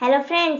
Hello friends,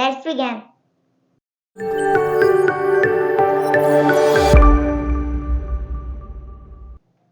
let's begin.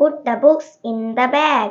Put the books in the bag.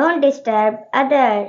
Don't disturb others.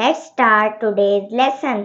Let's start today's lesson.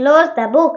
Close the books.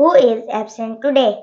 Who is absent today?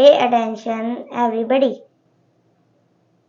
Pay attention, everybody.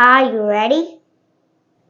Are you ready?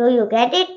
Do you get it?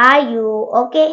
Are you okay?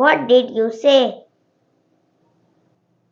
What did you say?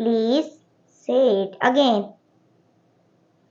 Please say it again.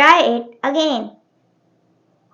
Try it again.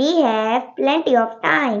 We have plenty of time.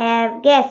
Have guess.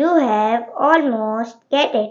You have almost get it.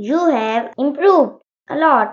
You have improved a lot.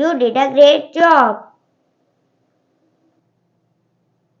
You did a great job.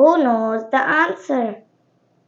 Who knows the answer?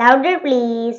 Louder please.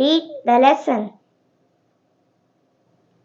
Read the lesson.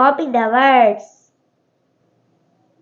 Copy the words.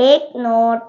Take note.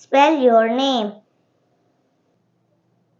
Spell your name.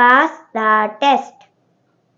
Pass the test.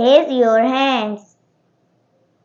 Raise your hands.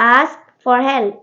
Ask for help.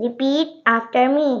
Repeat after me.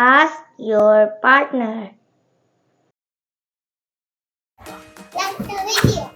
Ask your partner. Like the video.